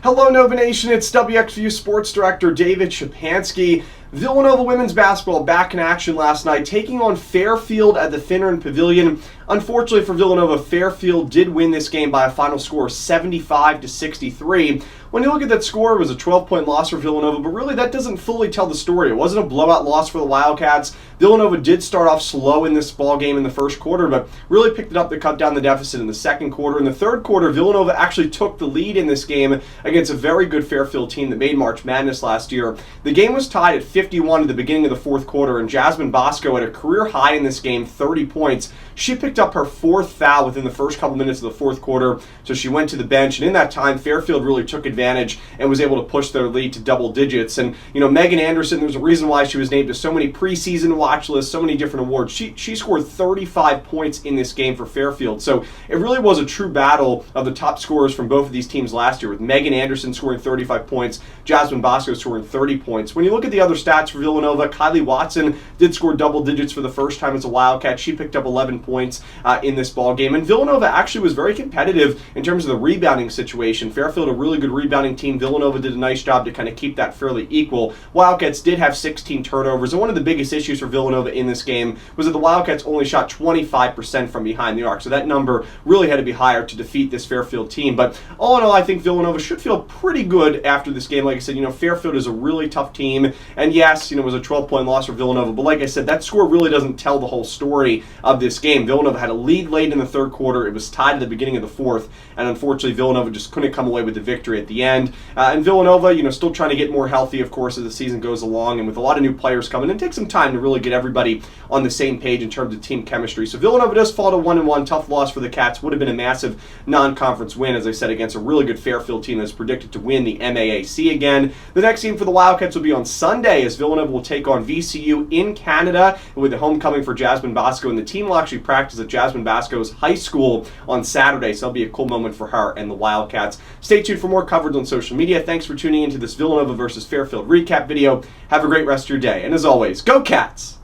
Hello Nova Nation, it's WXVU Sports Director David Szczepanski. Villanova women's basketball back in action last night, taking on Fairfield at the Finneran Pavilion. Unfortunately for Villanova, Fairfield did win this game by a final score of 75-63. When you look at that score, it was a 12-point loss for Villanova, but really that doesn't fully tell the story. It wasn't a blowout loss for the Wildcats. Villanova did start off slow in this ball game in the first quarter, but really picked it up to cut down the deficit in the second quarter. In the third quarter, Villanova actually took the lead in this game against a very good Fairfield team that made March Madness last year. The game was tied at 51 at the beginning of the fourth quarter, and Jasmine Bascoe had a career high in this game, 30 points. She picked up her fourth foul within the first couple minutes of the fourth quarter, so she went to the bench, and in that time, Fairfield really took advantage and was able to push their lead to double digits. And, you know, Megan Anderson, there's a reason why she was named to so many preseason watch lists, so many different awards. She scored 35 points in this game for Fairfield, so it really was a true battle of the top scorers from both of these teams last year, with Megan Anderson scoring 35 points, Jasmine Bascoe scoring 30 points. When you look at the other stats for Villanova, Kylie Watson did score double digits for the first time as a Wildcat. She picked up 11 points in this ball game, and Villanova actually was very competitive in terms of the rebounding situation. Fairfield, a really good rebounding team. Villanova did a nice job to kind of keep that fairly equal. Wildcats did have 16 turnovers, and one of the biggest issues for Villanova in this game was that the Wildcats only shot 25% from behind the arc, so that number really had to be higher to defeat this Fairfield team. But all in all, I think Villanova should feel pretty good after this game. Like I said, you know, Fairfield is a really tough team, and yes, you know, it was a 12-point loss for Villanova, but like I said, that score really doesn't tell the whole story of this game. Villanova had a lead late in the third quarter. It was tied at the beginning of the fourth, and unfortunately, Villanova just couldn't come away with the victory at the end. And Villanova, you know, still trying to get more healthy, of course, as the season goes along, and with a lot of new players coming, and take some time to really get everybody on the same page in terms of team chemistry. So Villanova does fall to 1-1. Tough loss for the Cats. Would have been a massive non-conference win, as I said, against a really good Fairfield team that's predicted to win the MAAC again. The next game for the Wildcats will be on Sunday, as Villanova will take on VCU in Canada, with the homecoming for Jasmine Bascoe, and the team will actually practice at Jasmine Bascoe's high school on Saturday, so that'll be a cool moment for her and the Wildcats. Stay tuned for more coverage on social media. Thanks for tuning into this Villanova versus Fairfield recap video. Have a great rest of your day, and as always, go Cats!